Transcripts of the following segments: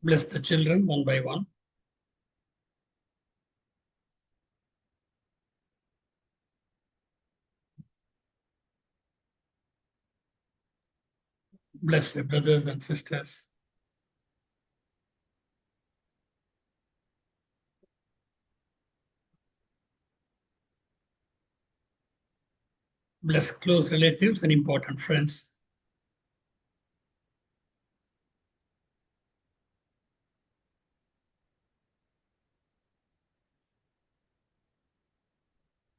Bless the children one by one. Bless your brothers and sisters. Bless close relatives and important friends.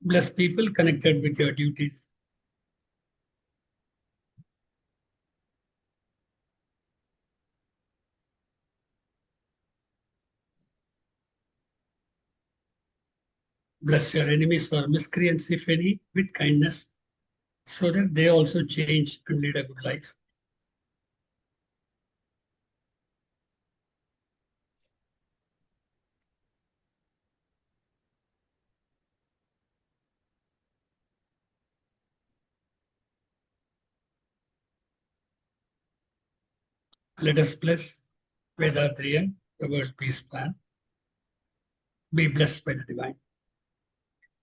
Bless people connected with your duties. Bless your enemies or miscreants, if any, with kindness, so that they also change and lead a good life. Let us bless Vedatriyan, the World Peace Plan. Be blessed by the divine.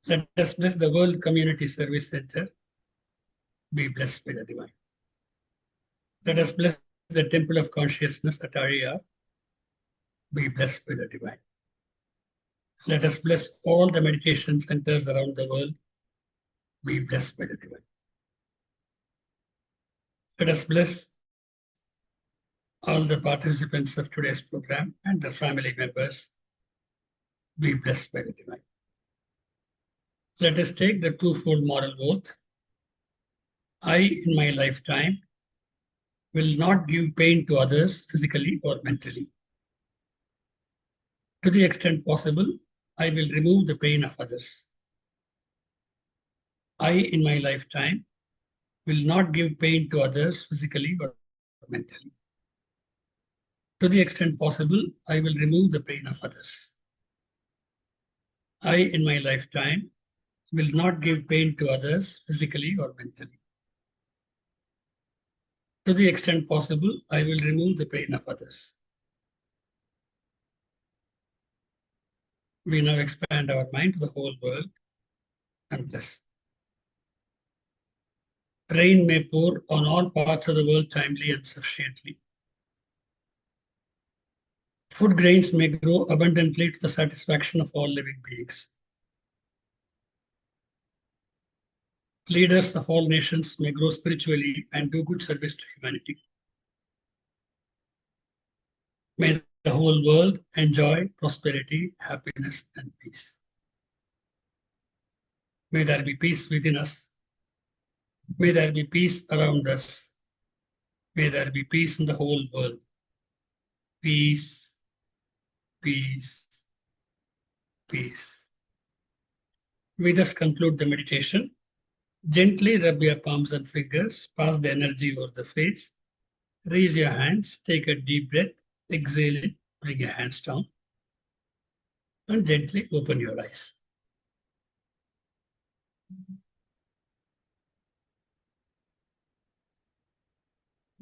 Let us bless the World Community Service Center. Be blessed by the divine. Let us bless the Temple of Consciousness at Arya. Be blessed by the divine. Let us bless all the meditation centers around the world. Be blessed by the divine. Let us bless all the participants of today's program and their family members. Be blessed by the divine. Let us take the twofold moral oath. I, in my lifetime, will not give pain to others physically or mentally. To the extent possible, I will remove the pain of others. I, in my lifetime, will not give pain to others physically or mentally. To the extent possible, I will remove the pain of others. I, in my lifetime, will not give pain to others physically or mentally. To the extent possible, I will remove the pain of others. We now expand our mind to the whole world and bless. Rain may pour on all parts of the world timely and sufficiently. Food grains may grow abundantly to the satisfaction of all living beings. Leaders of all nations may grow spiritually and do good service to humanity. May the whole world enjoy prosperity, happiness, and peace. May there be peace within us. May there be peace around us. May there be peace in the whole world. Peace, peace, peace. We thus conclude the meditation. Gently rub your palms and fingers, pass the energy over the face, raise your hands, take a deep breath, exhale it, bring your hands down, and gently open your eyes.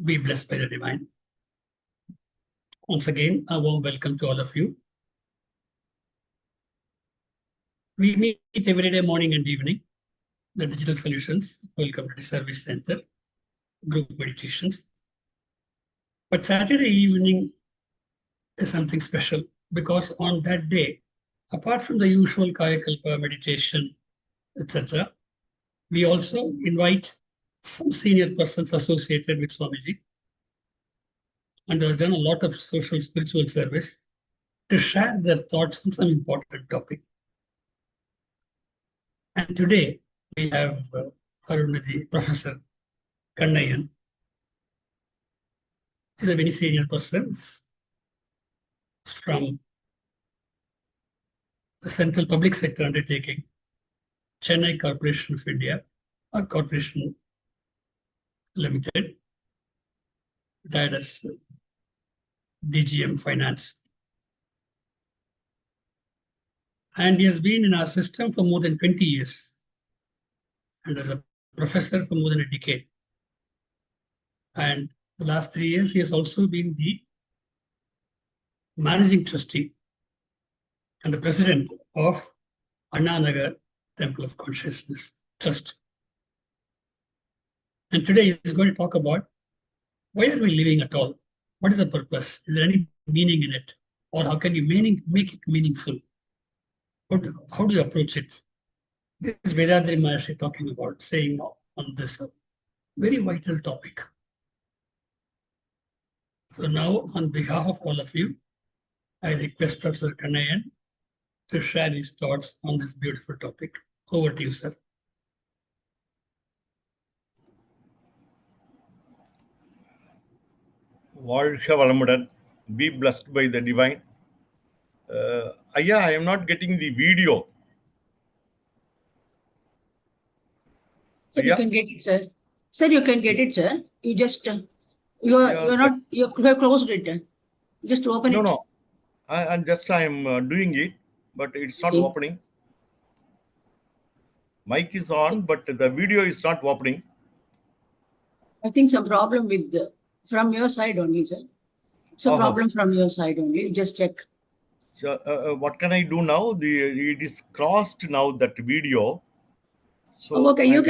Be blessed by the divine. Once again, a warm welcome to all of you. We meet every day, morning and evening. The Digital Solutions World Community Service Center, group meditations. But Saturday evening is something special because on that day, apart from the usual Kaya Kalpa meditation, etc., we also invite some senior persons associated with Swamiji and have done a lot of social spiritual service to share their thoughts on some important topic. And today we have Arunidhi, Professor Kannayan. He's a very senior person from the Central Public Sector Undertaking, Chennai Corporation of India, a corporation limited, retired as DGM Finance. And he has been in our system for more than 20 years and as a professor for more than a decade. And the last 3 years, he has also been the Managing Trustee and the President of Anna Nagar Temple of Consciousness Trust. And today he's going to talk about why are we living at all? What is the purpose? Is there any meaning in it? Or how can you make it meaningful? How do you approach it? This is Vedadri Maharshi talking about, saying on this very vital topic. So now, on behalf of all of you, I request Professor Kannayan to share his thoughts on this beautiful topic. Over to you, sir. வாழ்க வளமுடன். Be blessed by the divine. I am not getting the video. Sir, you can get it, sir. Sir, you can get it, sir. You just you have closed it. Just open it. No. I am doing it, but it's not opening. Mic is on, but the video is not opening. I think some problem with from your side only, sir. Some problem from your side only. Just check. So what can I do now? It is crossed now, that video. So okay, you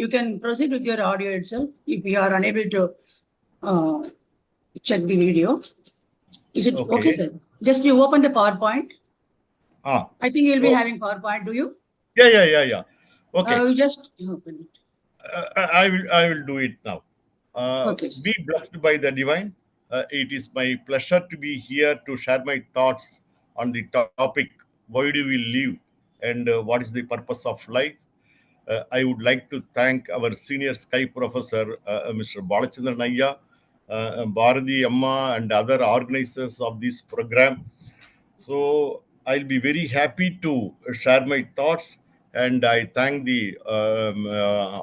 can proceed with your audio itself if you are unable to check the video. Is it okay, sir? Just you open the PowerPoint. I think you'll be having PowerPoint, do you? Yeah. Okay. You just open it. I will do it now. Okay. Be blessed by the divine. It is my pleasure to be here to share my thoughts on the topic, why do we live and what is the purpose of life. I would like to thank our senior Sky professor, Mr. Balachandran Ayya, Bharati Amma, and other organizers of this program. So I'll be very happy to share my thoughts, and I thank the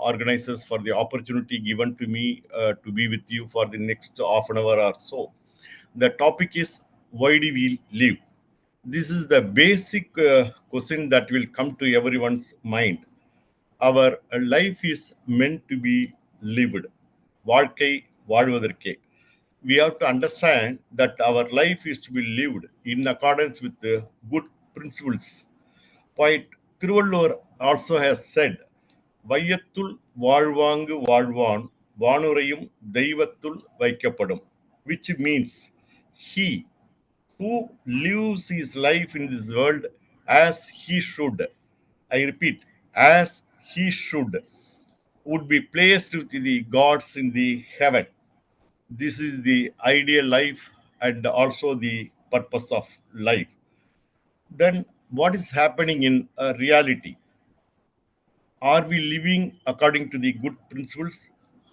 organizers for the opportunity given to me to be with you for the next half an hour or so. The topic is, why do we live? This is the basic question that will come to everyone's mind. Our life is meant to be lived. வாழ்க்கை வாழ்வதற்கே. We have to understand that our life is to be lived in accordance with the good principles. Poet Thiruvallur also has said, வையத்துள் வாழ்வாங்கு வாழ்வான் வானுரையும் தெய்வத்துள் வைக்கப்படும், which means he who lives his life in this world as he should, I repeat, as he should, would be placed with the gods in the heaven. This is the ideal life and also the purpose of life. Then what is happening in reality? Are we living according to the good principles?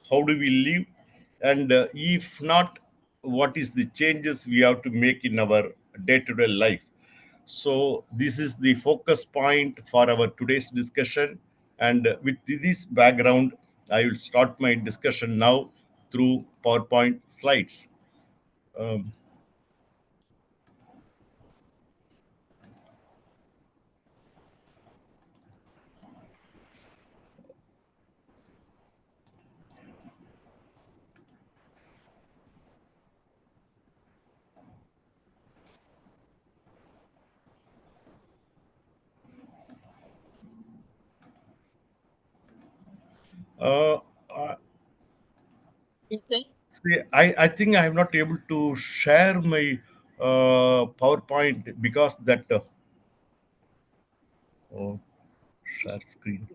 How do we live? And if not, what is the changes we have to make in our day-to-day life? So this is the focus point for our today's discussion. And with this background, I will start my discussion now through PowerPoint slides. Yes, sir. See, I think I am not able to share my PowerPoint because that share screen.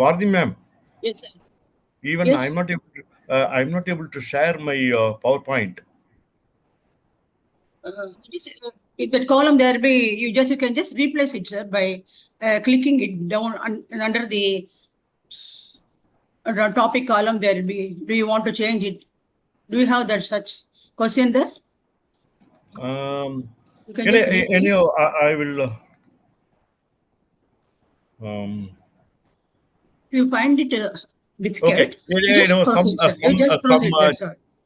Bharati ma'am. Yes, sir. Even Yes. I'm not able to share my PowerPoint. In that column there be you can just replace it, sir, by clicking it down under the topic column. There will be, do you want to change it? Do you have that such question there? You can just anyhow, I will you find it difficult.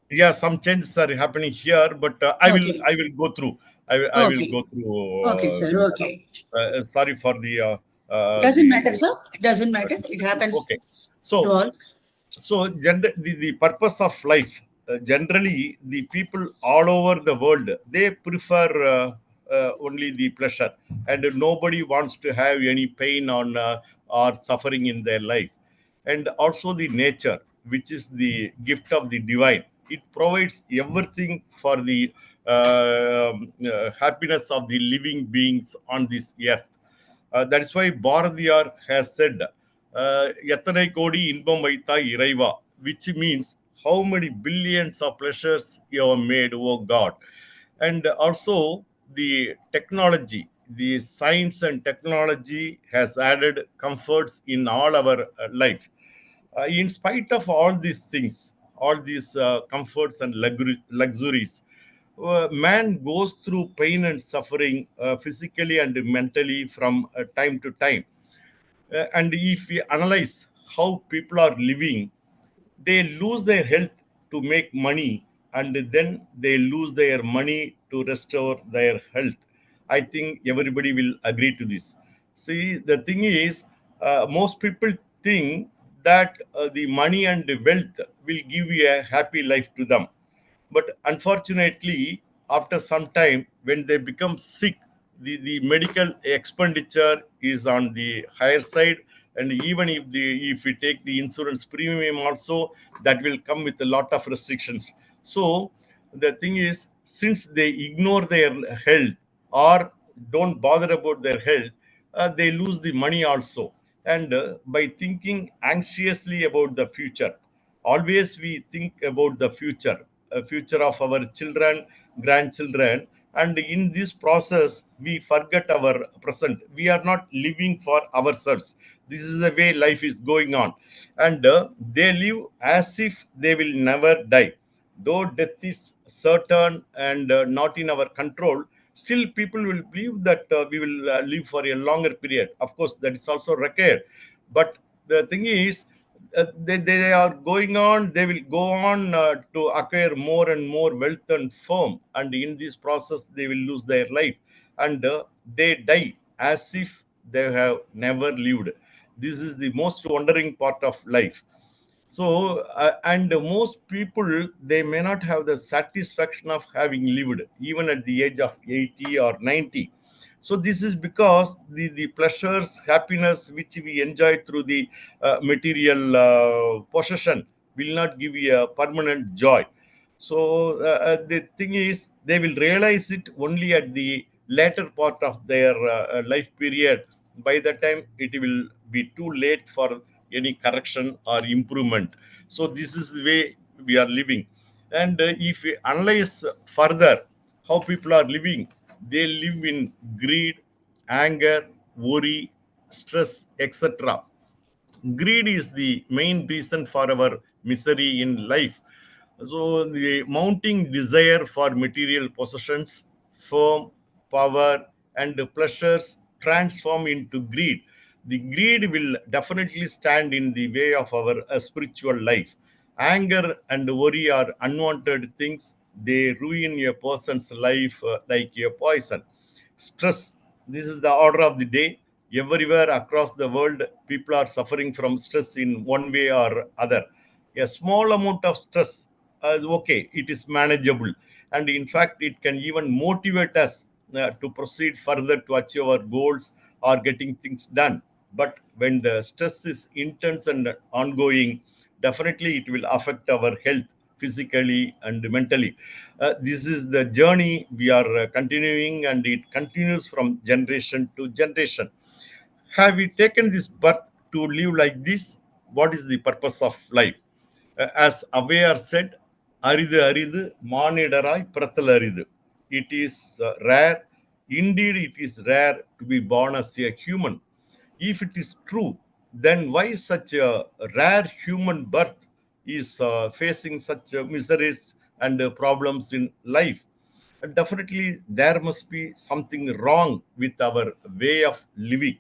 Okay. Some changes are happening here, but I will go through. I will go through. Okay, sir. Okay. Sorry for the Doesn't matter, sir. It doesn't matter. It happens Okay. to all. So the purpose of life, generally the people all over the world, they prefer only the pleasure, and nobody wants to have any pain on or suffering in their life. And also the nature, which is the gift of the divine, it provides everything for the happiness of the living beings on this earth. That is why Bharatiyar has said, எத்தனை கோடி இன்பம் வைத்தாய் இறைவா, which means how many billions of pleasures you have made, oh God. And also the technology, the science and technology has added comforts in all our life. In spite of all these things, all these comforts and luxuries, man goes through pain and suffering physically and mentally from time to time. And if we analyze how people are living, they lose their health to make money, and then they lose their money to restore their health. I think everybody will agree to this. See, the thing is, most people think that the money and the wealth will give you a happy life to them. But unfortunately, after some time, when they become sick, the medical expenditure is on the higher side. And even if we take the insurance premium also, that will come with a lot of restrictions. So the thing is, since they ignore their health or don't bother about their health, they lose the money also. And by thinking anxiously about the future, always we think about the future, future of our children, grandchildren, and in this process we forget our present. We are not living for ourselves. This is the way life is going on. And they live as if they will never die, though death is certain and not in our control. Still people will believe that we will live for a longer period. Of course, that is also required. But the thing is, they are going on, they will go on to acquire more and more wealth and firm, and in this process they will lose their life. And they die as if they have never lived. This is the most wondering part of life. So and most people, they may not have the satisfaction of having lived even at the age of 80 or 90. So this is because the pleasures, happiness which we enjoy through the material possession will not give you a permanent joy. So the thing is, they will realize it only at the later part of their life period. By the time, it will be too late for any correction or improvement. So this is the way we are living. And if we analyze further how people are living, they live in greed, anger, worry, stress, etc. Greed is the main reason for our misery in life. So the mounting desire for material possessions, fame, power, and pleasures transform into greed. The greed will definitely stand in the way of our spiritual life. Anger and worry are unwanted things. They ruin a person's life like a poison. Stress. This is the order of the day. Everywhere across the world, people are suffering from stress in one way or other. A small amount of stress, okay, it is manageable. And in fact, it can even motivate us to proceed further to achieve our goals or getting things done. But when the stress is intense and ongoing, definitely it will affect our health physically and mentally. This is the journey we are continuing, and it continues from generation to generation. Have we taken this birth to live like this? What is the purpose of life? As Aveyar said, Aridu Aridu, Manidarai Prathal Aridu. It is rare. Indeed, it is rare to be born as a human. If it is true, then why such a rare human birth is facing such miseries and problems in life? Definitely, there must be something wrong with our way of living.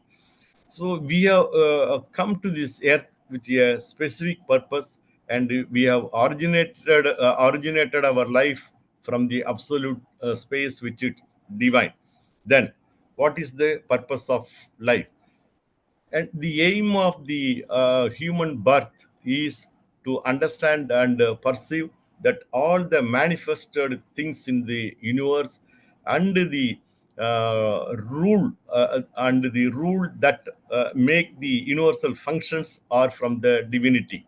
So we have come to this earth with a specific purpose, and we have originated our life from the absolute space which is divine. Then, what is the purpose of life? And the aim of the human birth is to understand and perceive that all the manifested things in the universe and the rule that make the universal functions are from the divinity.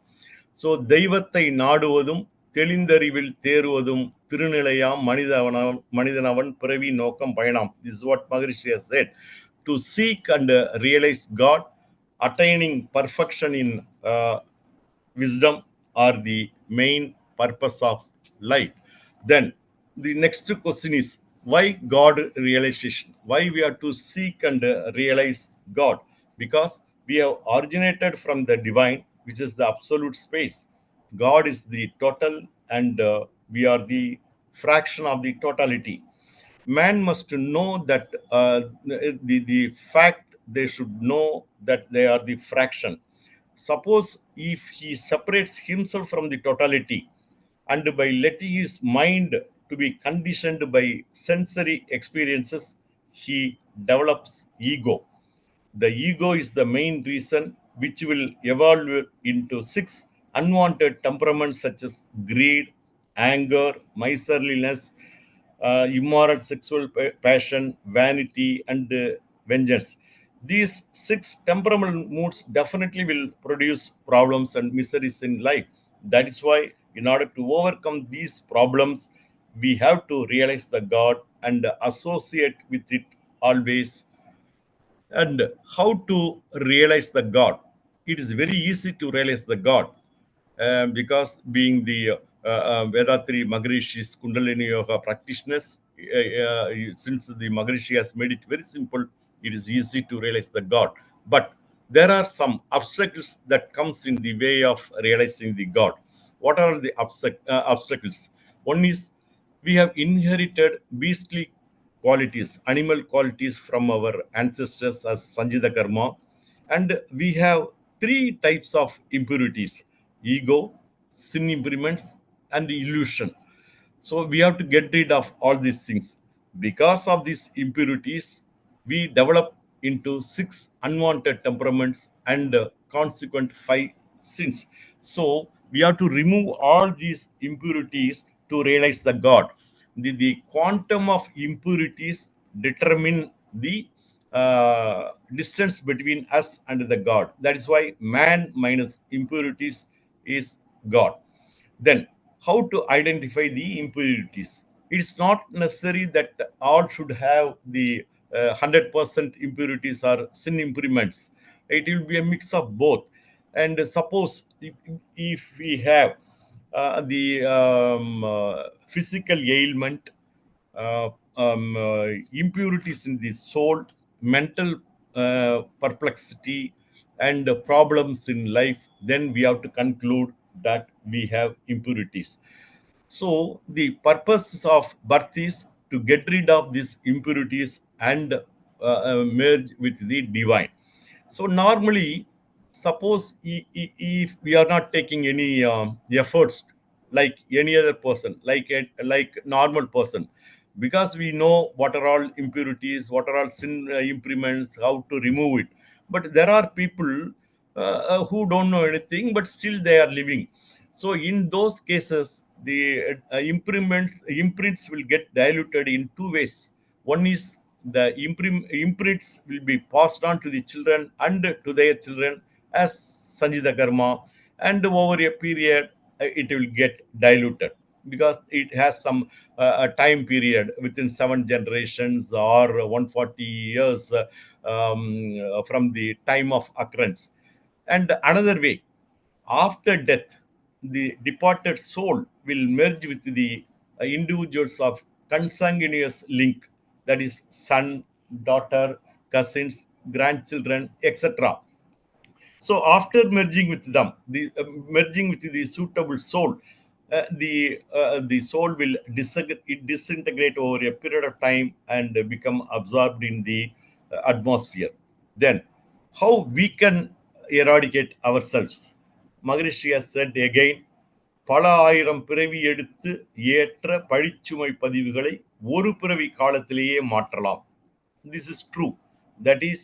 So தெய்வத்தை நாடுவதும் தெளிந்தறிவில் தேறுவதும் திருநிலையாம் மனிதனவன் பிறவி நோக்கம் பயணாம். This is what Maharishi has said. To seek and realize God, attaining perfection in wisdom are the main purpose of life. Then the next question is, why God realization? Why we have to seek and realize God? Because we have originated from the divine, which is the absolute space. God is the total, and we are the fraction of the totality. Man must know that the fact they should know that they are the fraction. Suppose if he separates himself from the totality, and by letting his mind to be conditioned by sensory experiences, he develops ego. The ego is the main reason which will evolve into 6 unwanted temperaments such as greed, anger, miserliness, immoral sexual passion, vanity, and vengeance. These 6 temperamental moods definitely will produce problems and miseries in life. That is why, in order to overcome these problems, we have to realize the God and associate with it always. And how to realize the God? It is very easy to realize the God, because being the Vedatri Maharishi's Kundalini Yoga practitioners, since the Maharishi has made it very simple, it is easy to realize the God. But there are some obstacles that comes in the way of realizing the God. What are the obstacles? One is, we have inherited beastly qualities, animal qualities from our ancestors as Sanjita Karma. And we have 3 types of impurities: ego, sin impediments, and illusion. So we have to get rid of all these things. Because of these impurities, we develop into 6 unwanted temperaments and consequent 5 sins. So we have to remove all these impurities to realize the God. The quantum of impurities determine the distance between us and the God. That is why man minus impurities is God. Then, how to identify the impurities? It's not necessary that all should have the 100% impurities or sin impediments. It will be a mix of both. And suppose if we have the physical ailment, impurities in the soul, mental perplexity, and problems in life, then we have to conclude that we have impurities. So, the purpose of birth is to get rid of these impurities and merge with the divine. So, normally, suppose if we are not taking any efforts like any other person, like normal person, because we know what are all impurities, what are all sin impediments, how to remove it. But there are people who don't know anything, but still they are living. So in those cases, the imprints will get diluted in 2 ways. One is the imprints will be passed on to the children and to their children as Sanjita Karma, and over a period it will get diluted because it has some a time period within 7 generations or 140 years from the time of occurrence. And another way, after death, the departed soul will merge with the individuals of consanguineous link, that is, son, daughter, cousins, grandchildren, etc. So after merging with them, the merging with the suitable soul, the soul will disintegrate over a period of time and become absorbed in the atmosphere. Then, how we can eradicate ourselves? Maharishi has said again, பல ஆயிரம் பிறவி எடுத்து ஏற்ற பழிச்சுமை பதிவுகளை ஒரு பிறவி காலத்திலேயே மாற்றலாம். This is true. That is,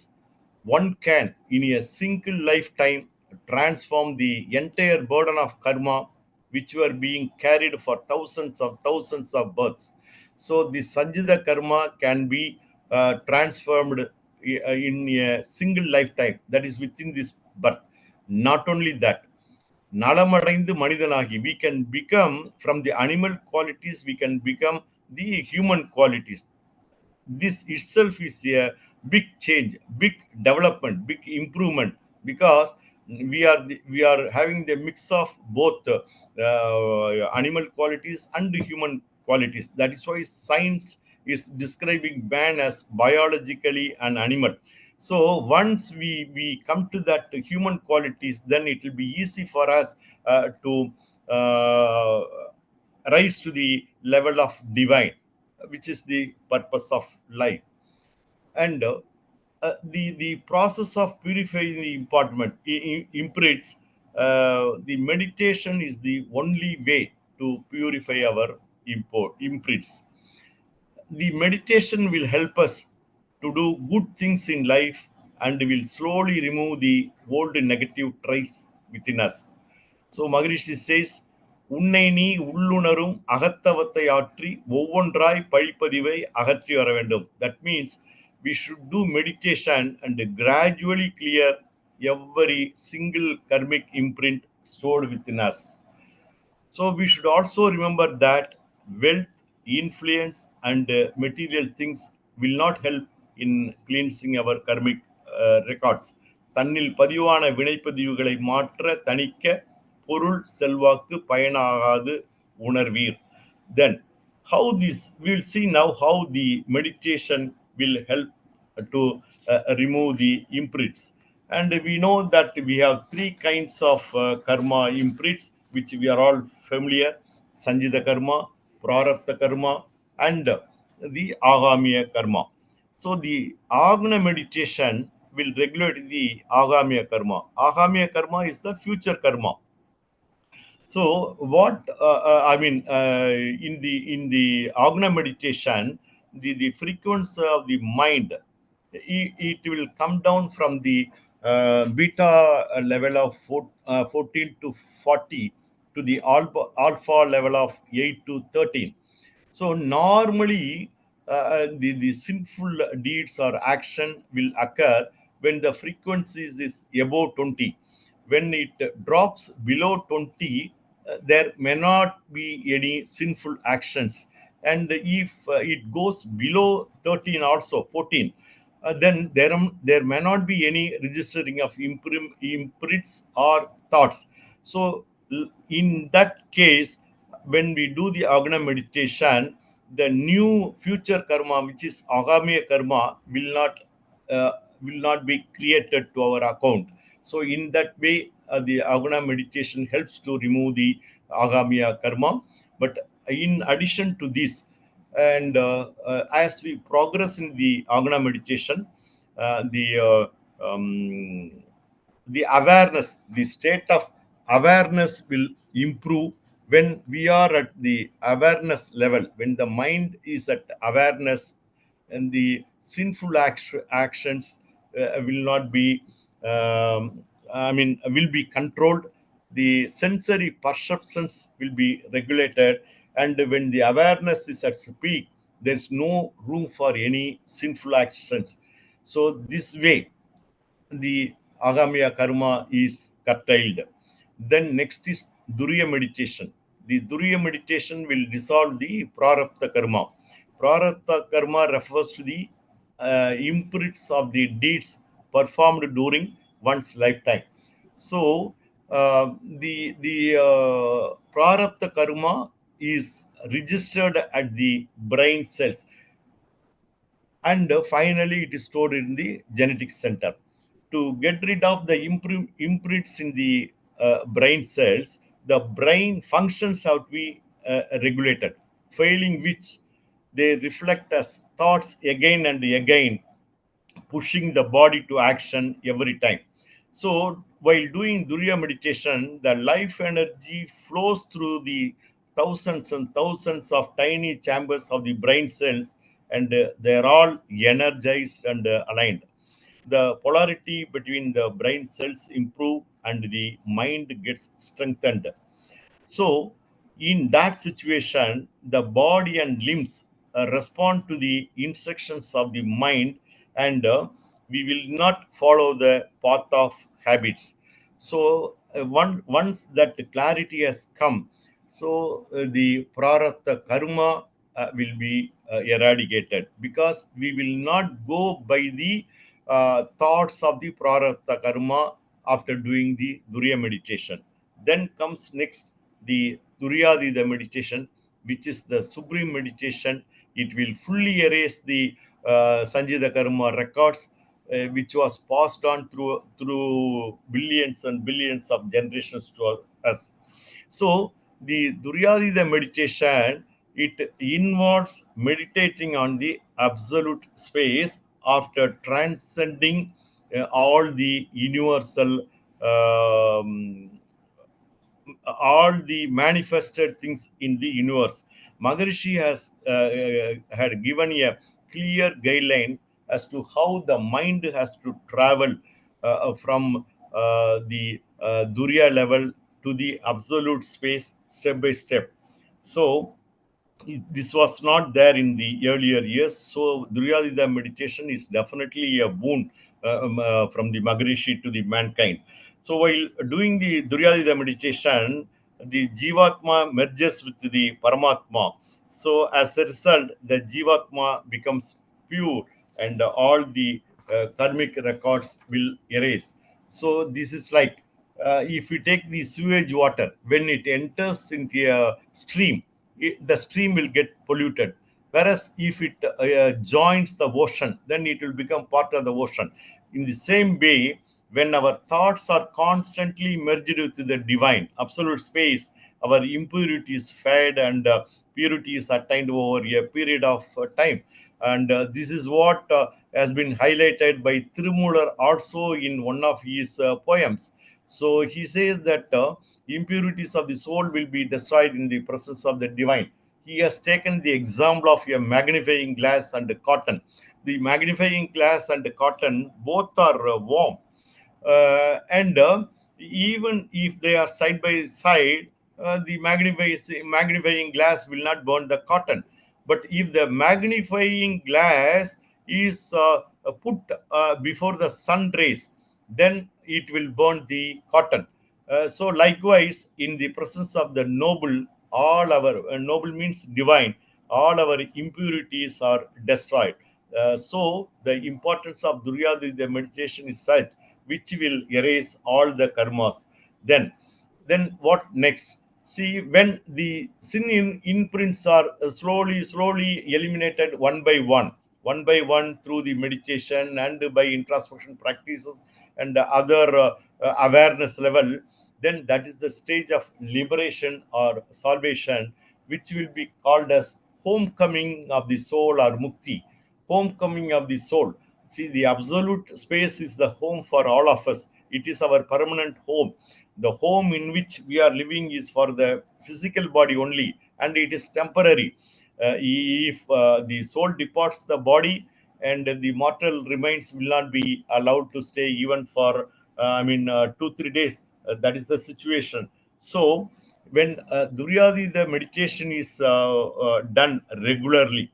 one can, in a single lifetime, transform the entire burden of karma which were being carried for thousands of births. So the Sanjita karma can be transformed in a single lifetime, that is within this birth. Not only that, நலமடைந்து மனிதனாகி, we can become from the animal qualities, we can become the human qualities. This itself is a big change, big development, big improvement, because we are having the mix of both animal qualities and human qualities. That is why science is describing man as biologically an animal. So once we come to that human qualities, then it will be easy for us to uh, rise to the level of divine, which is the purpose of life. And the process of purifying the imprints, the meditation is the only way to purify our imprints. The meditation will help us to do good things in life and will slowly remove the old negative traits within us. So Maharishi says, உன்னை நீ உள்ளுணரும் அகத்தவத்தை ஆற்றி ஒவ்வொன்றாய் பழிப்பதிவை அகற்றி வர வேண்டும். That means we should do meditation and gradually clear every single karmic imprint stored within us. So we should also remember that wealth, influence, and material things will not help in cleansing our karmic records. தன்னில் பதிவான வினைப்பதிவுகளை மாற்ற தணிக்க பொருள் செல்வாக்கு பயனாகாது உணர்வீர். Then how this, we will see now how the meditation will help to remove the imprints. And we know that we have three kinds of karma imprints which we are all familiar: Sanjita karma, Prarabdha karma, and the Agamiya karma. So the Agna meditation will regulate the Agamiya karma. Agamiya karma is the future karma. So what in the Agna meditation, the frequency of the mind, it will come down from the beta level of 14 to 40 to the alpha level of 8 to 13. So normally the sinful deeds or action will occur when the frequencies is above 20. When it drops below 20, there may not be any sinful actions. And if it goes below 13, also 14, then there may not be any registering of imprints or thoughts. So in that case, when we do the Agna meditation, the new future karma, which is Agamiya karma, will not be created to our account. So in that way, the Agna meditation helps to remove the Agamiya karma. But in addition to this, and as we progress in the Agna meditation, the awareness, the state of awareness will improve when we are at the awareness level. When the mind is at awareness, and the sinful actions will not be, will be controlled. The sensory perceptions will be regulated, and when the awareness is at peak, there's no room for any sinful actions. So this way, the Agamiya karma is curtailed. Then next is Duriya meditation. The Duriya meditation will dissolve the Prarabdha karma. Prarabdha karma refers to the imprints of the deeds performed during one's lifetime. So the Prarabdha karma is registered at the brain cells, and finally it is stored in the genetic center. To get rid of the imprints in the brain cells, the brain functions have to be regulated, failing which they reflect as thoughts again and again, pushing the body to action every time. So while doing Duriya meditation, the life energy flows through the thousands and thousands of tiny chambers of the brain cells, and they are all energized and aligned. the polarity between the brain cells improve and the mind gets strengthened. So, in that situation, the body and limbs respond to the instructions of the mind, and we will not follow the path of habits. So, once that clarity has come, so the prarabdha karma will be eradicated, because we will not go by the thoughts of the prarabdha karma after doing the Durya meditation. Then comes next the Turyadida meditation, which is the supreme meditation. It will fully erase the Sanjita Karma records, which was passed on through billions and billions of generations to us. So the Duryadida meditation, it involves meditating on the absolute space after transcending all the universal all the manifested things in the universe. Maharishi has had given a clear guideline as to how the mind has to travel from the Durya level to the absolute space step by step. So this was not there in the earlier years. So Duryadida meditation is definitely a boon from the Maharishi to the mankind. So while doing the Duryadida meditation, the Jivatma merges with the Paramatma. So as a result, the Jivatma becomes pure, and all the karmic records will erase. So this is like if we take the sewage water, when it enters into a stream, the stream will get polluted. Whereas if it joins the ocean, then it will become part of the ocean. In the same way, when our thoughts are constantly merged with the divine, absolute space, our impurities fade, and purity is attained over a period of time. And this is what has been highlighted by Thirumular also in one of his poems. So he says that impurities of the soul will be destroyed in the presence of the divine. He has taken the example of a magnifying glass and a cotton. The magnifying glass and the cotton both are warm, and even if they are side by side, the magnifying glass will not burn the cotton. But if the magnifying glass is put before the sun rays, then it will burn the cotton. So likewise, in the presence of the noble, all our noble means divine, all our impurities are destroyed. So the importance of Duryadida meditation is such, which will erase all the karmas. Then what next? See, when the imprints are slowly eliminated one by one through the meditation and by introspection practices and other awareness level, then that is the stage of liberation or salvation, which will be called as homecoming of the soul or mukti, homecoming of the soul. See, the absolute space is the home for all of us. It is our permanent home. The home in which we are living is for the physical body only, and it is temporary. If the soul departs the body, and the mortal remains will not be allowed to stay even for 2-3 days. That is the situation. So when Duryadi meditation is done regularly,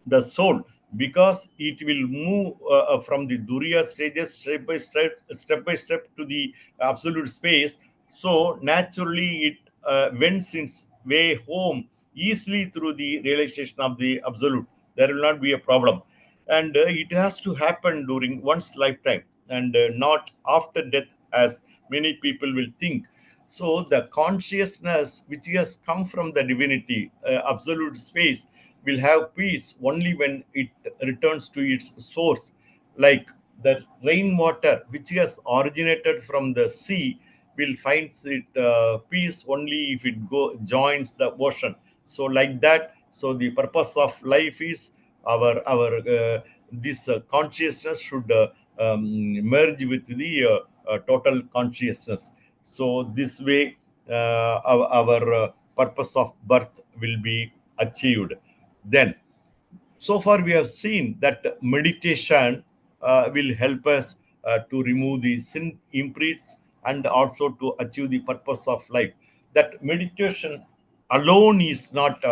the soul, because it will move from the Durya stages step by step to the absolute space. So naturally it wends its way home easily through the realization of the absolute. There will not be a problem, and it has to happen during one's lifetime, and not after death, as many people will think. So the consciousness which has come from the divinity, absolute space, will have peace only when it returns to its source. Like the rainwater which has originated from the sea will find it peace only if it joins the ocean. So like that, so the purpose of life is our this consciousness should merge with the total consciousness. So this way, our purpose of birth will be achieved. Then, so far we have seen that meditation will help us to remove the sin imprints and also to achieve the purpose of life. That meditation alone is not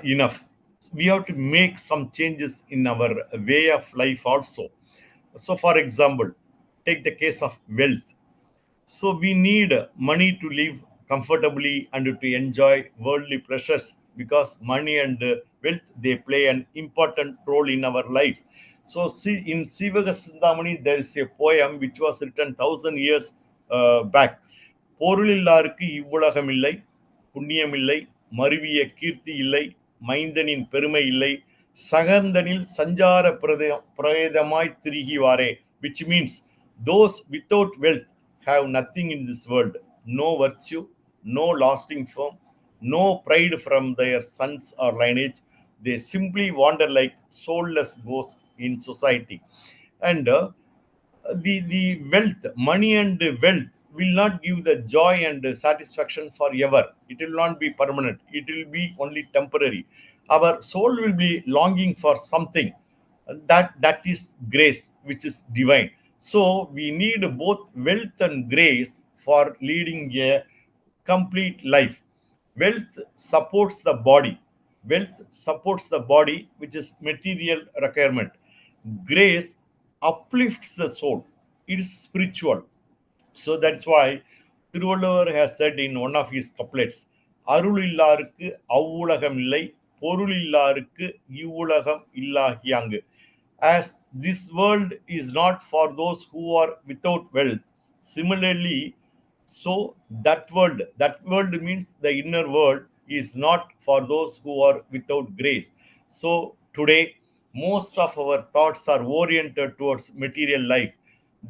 enough. We have to make some changes in our way of life also. So, for example, take the case of wealth. So we need money to live comfortably and to enjoy worldly pleasures, because money and wealth, they play an important role in our life. So see, in Sivaga Sindamani, there is a poem which was written 1,000 years back. பொருளில்லாருக்கு இவ்வுலகம் இல்லை, புண்ணியமில்லை, மருவிய கீர்த்தி இல்லை, மைந்தனின் பெருமை இல்லை, சகந்தனில் சஞ்சார பிரேதமாய் திரிகிவாரே, which means those without wealth have nothing in this world, no virtue, no lasting form, no pride from their sons or lineage. They simply wander like soulless ghosts in society. And the wealth, money and wealth will not give the joy and satisfaction forever. It will not be permanent. It will be only temporary. Our soul will be longing for something that is grace, which is divine. So we need both wealth and grace for leading a complete life. Wealth supports the body. Wealth supports the body, which is material requirement. Grace uplifts the soul. It is spiritual. So that's why Thiruvalluvar has said in one of his couplets, அருள் இல்லாருக்கு அவ்வுலகம் இல்லை, பொருள் இல்லாருக்கு இவ்வுலகம் இல்லாகியாங்கு. As this world is not for those who are without wealth, similarly, so that world means the inner world is not for those who are without grace. So today, most of our thoughts are oriented towards material life.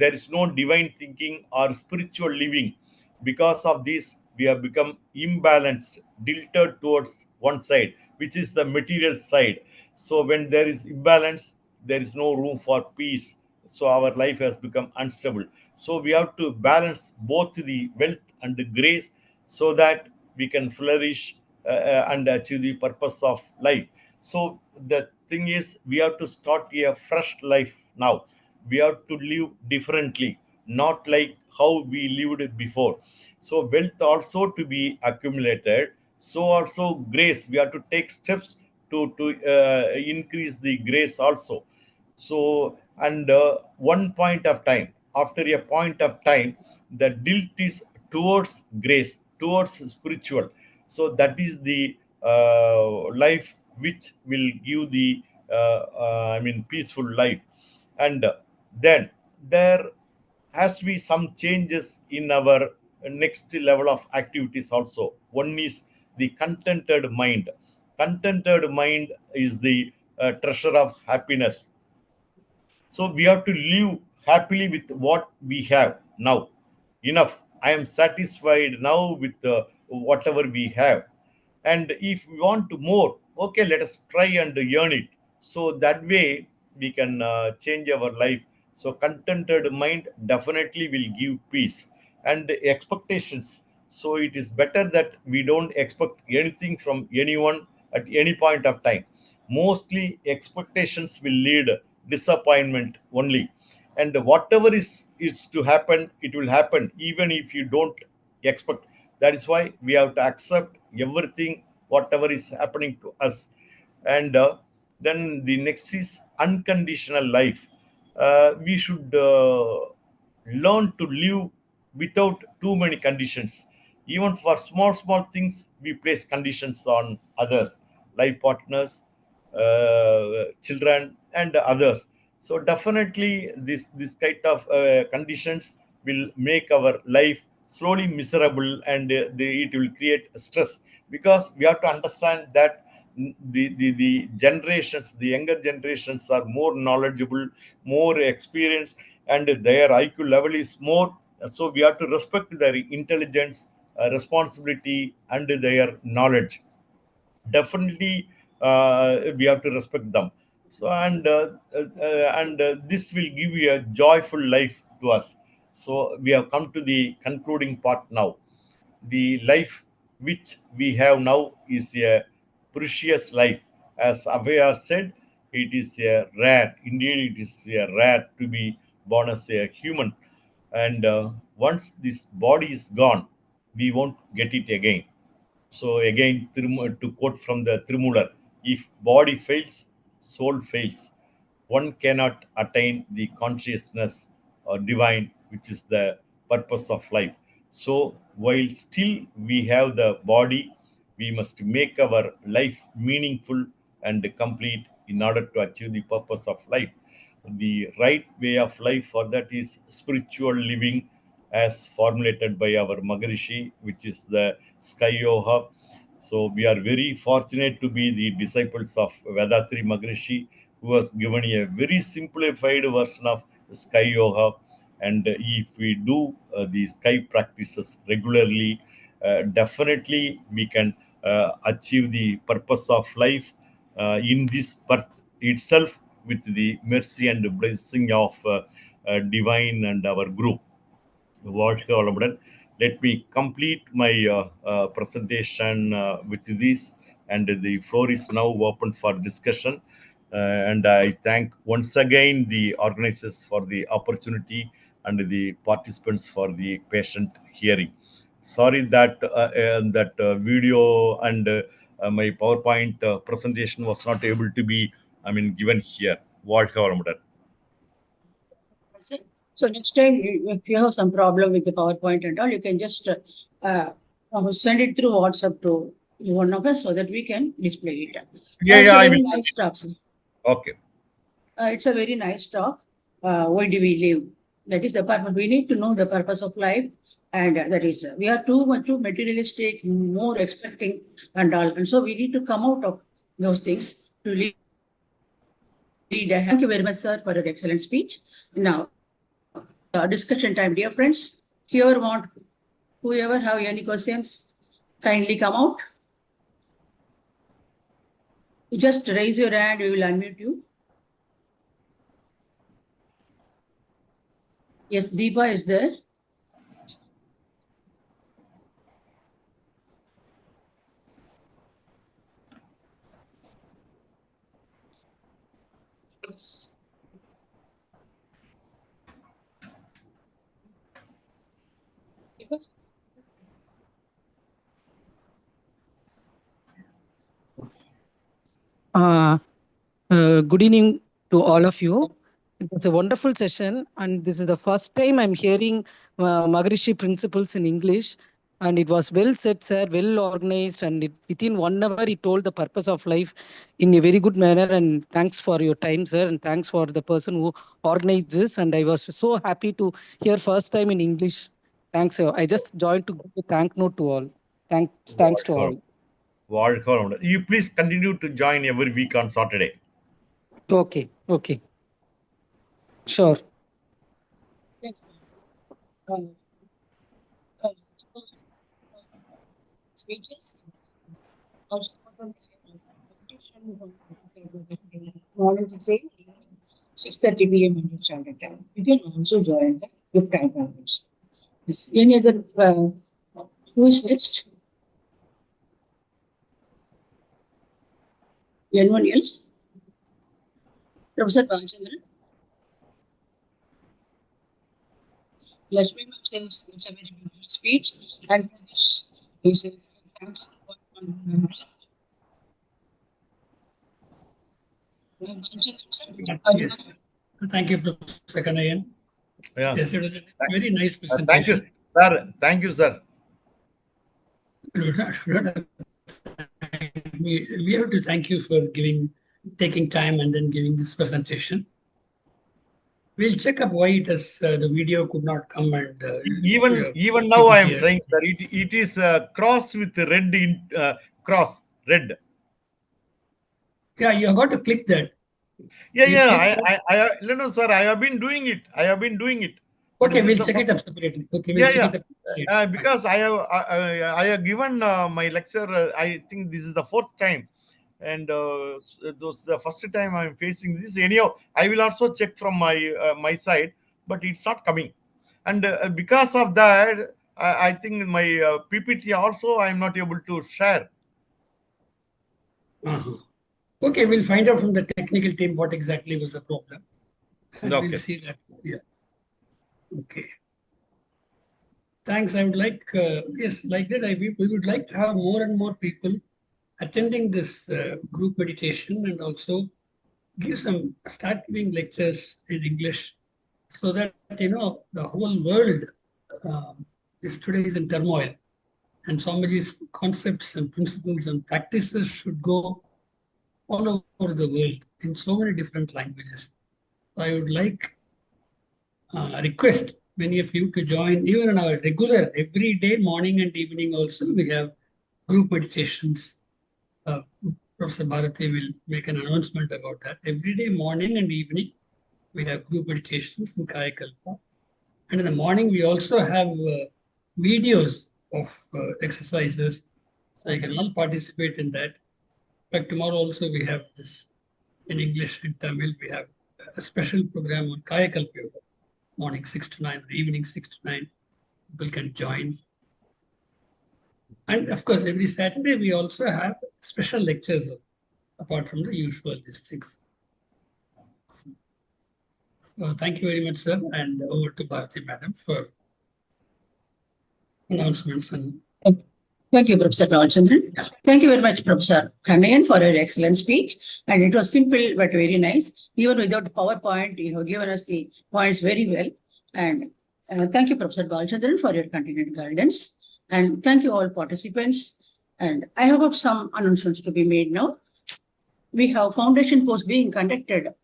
There is no divine thinking or spiritual living. Because of this, we have become imbalanced, tilted towards one side, which is the material side. So when there is imbalance, there is no room for peace. So our life has become unstable. So we have to balance both the wealth and the grace, so that we can flourish and achieve the purpose of life. So the thing is, we have to start a fresh life now. We have to live differently, not like how we lived before. So wealth also to be accumulated, so also grace, we have to take steps to increase the grace also. So, and one point of time, after a point of time, the tilt is towards grace, towards spiritual. So that is the life which will give the peaceful life. And then there has to be some changes in our next level of activities also. One is the contented mind. Contented mind is the treasure of happiness. So we have to live happily with what we have now. Enough. I am satisfied now with whatever we have. And if we want to more, okay, let us try and earn it. So that way we can change our life. So contented mind definitely will give peace. And the expectations. So it is better that we don't expect anything from anyone at any point of time. Mostly expectations will lead disappointment only. And whatever is to happen, it will happen even if you don't expect. That is why we have to accept everything whatever is happening to us. And then the next is unconditional life. We should learn to live without too many conditions. Even for small things, we place conditions on others, life partners, children, and others. So definitely, this kind of conditions will make our life slowly miserable, and it will create stress, because we have to understand that the generations, the younger generations are more knowledgeable, more experienced, and their IQ level is more. So we have to respect their intelligence, responsibility, and their knowledge. Definitely we have to respect them. So and this will give you a joyful life to us. So we have come to the concluding part now. The life which we have now is a precious life. As Abhaya said, it is a rare, indeed, it is a rare to be born as a human. And once this body is gone, we won't get it again. So again, to quote from the Trimular, if body fails, soul fails. One cannot attain the consciousness or divine, which is the purpose of life. So while still we have the body, we must make our life meaningful and complete in order to achieve the purpose of life. The right way of life for that is spiritual living, as formulated by our Maharishi, which is the Sky Yoga. So we are very fortunate to be the disciples of Vedatri Maharishi, who has given a very simplified version of Sky Yoga. And if we do the Sky practices regularly, definitely we can achieve the purpose of life in this birth itself, with the mercy and blessing of divine and our group. Let me complete my presentation with this, and the floor is now open for discussion. And I thank once again the organizers for the opportunity and the participants for the patient hearing. Sorry that video and my PowerPoint presentation was not able to be, given here. வாழ்க வளமுடன். So next time, if you have some problem with the PowerPoint and all, you can just send it through WhatsApp to one of us so that we can display it. Yeah, It's yeah, a I very will. nice talk, sir. Okay. It's a very nice talk. Why do we live? That is the purpose. We need to know the purpose of life, and that is we are too much too materialistic, more expecting and all, and so we need to come out of those things to lead. Thank you very much, sir, for your excellent speech. Now, discussion time, dear friends. Whoever have any questions, kindly come out. You just raise your hand, we will unmute you. Yes, Deepa is there. Deepa? Good evening to all of you. It was a wonderful session, and this is the first time I'm hearing Maharishi principles in English. And it was well said, sir, well organized, and within 1 hour, he told the purpose of life in a very good manner. And thanks for your time, sir, and thanks for the person who organized this. And I was so happy to hear first time in English. Thanks, sir. I just joined to give a thank note to all. Thanks to all. வாழ்க வளமுடன். You please continue to join every week on Saturday. Okay. Sure. Speeches. Morning 6 a.m. 6:30 p.m. Indian Standard Time. You can also join the group time hours. Yes. Any other? Who is next? Anyone else? Professor Balchandran? Lakshmi ma'am says it's a very beautiful speech, and for this, he says thank you for Yes. Thank you, Professor Kanayan. Yeah. Yes, it was a very nice Thank you, presentation. sir. Thank you, sir. We have to thank you for taking time and then giving this presentation. We'll check up why it is the video could not come and Even now I am here. trying, sir. It is crossed with red cross red. Yeah, you have got to click that. Yeah, You yeah. click No, sir. I have been doing it. But Okay, this we'll is the check it first- up separately. Okay, we'll check it up. separately. Because I have given my lecture. I think this is the 4th time, and those the first time I'm facing this. Anyhow, I will also check from my side, but it's not coming, and because of that, I think my PPT also I'm not able to share. Uh-huh. Okay, we'll find out from the technical team what exactly was the problem. And Okay. we'll see that. Yeah. Okay. Thanks. I would like, yes, like that, we would like to have more and more people attending this group meditation, and also start giving lectures in English, so that, the whole world today is in turmoil, and Swamiji's concepts and principles and practices should go all over the world in so many different languages. I would like request many of you to join even in our regular every day, morning and evening. Also, we have group meditations. Professor Bharati will make an announcement about that. Every day, morning and evening, we have group meditations in Kayakalpa. And in the morning, we also have videos of exercises, so you can all participate in that. But tomorrow also we have this in English and Tamil. We have a special program on Kayakalpa Yoga, morning 6 to 9, evening 6 to 9. People can join. And of course, every Saturday we also have special lectures apart from the usual these things. So thank you very much, sir, and over to Bharati Madam for announcements. And Thank you, Professor Ravichandran. Thank you very much, Professor Kannayan, for your excellent speech. And it was simple but very nice. Even without PowerPoint, you have given us the points very well. And thank you, Professor Ravichandran, for your continued guidance. And thank you all participants. And I have some announcements to be made now. We have foundation course being conducted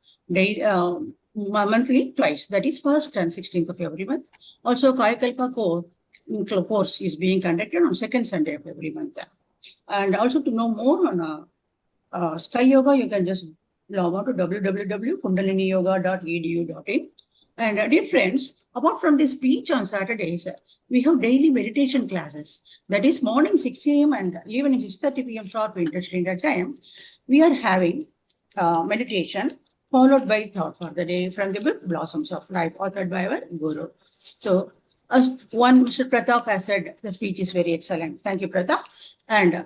monthly twice. That is 1st and 16th of every month. Also, Kayakalpa course is being conducted on 2nd Sunday of every month. And also to know more on Sky Yoga, you can just log on to www.kundaliniyoga.edu.in. And dear friends, apart from this speech on Saturdays, we have daily meditation classes. That is morning 6 a.m. and evening 6:30 p.m. sharp during that time. We are having meditation followed by thought for the day from the book Blossoms of Life, authored by our Guru. So, one Mr. Pratap has said the speech is very excellent. Thank you, Pratap. And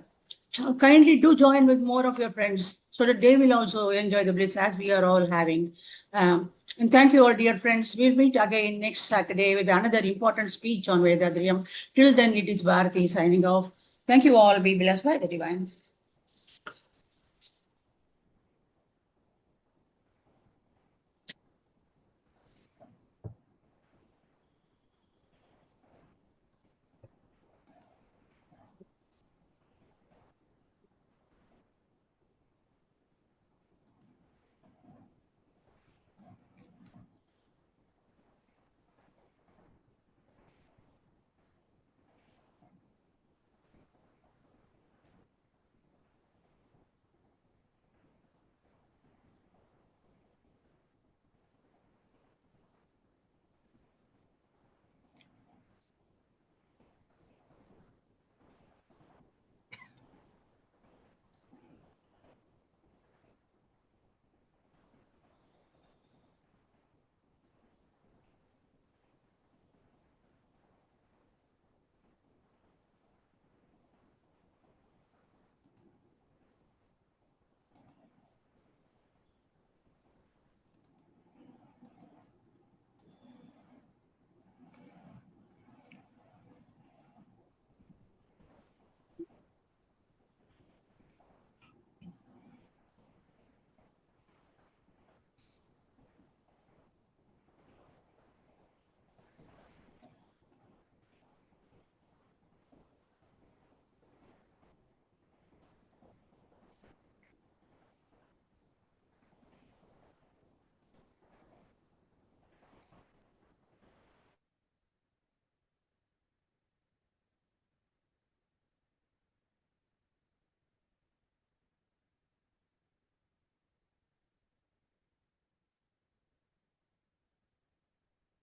kindly do join with more of your friends so that they will also enjoy the bliss as we are all having. And thank you all, dear friends. We'll meet again next Saturday with another important speech on Vedadriyam. Till then, it is Bharati signing off. Thank you all. Be blessed by the divine.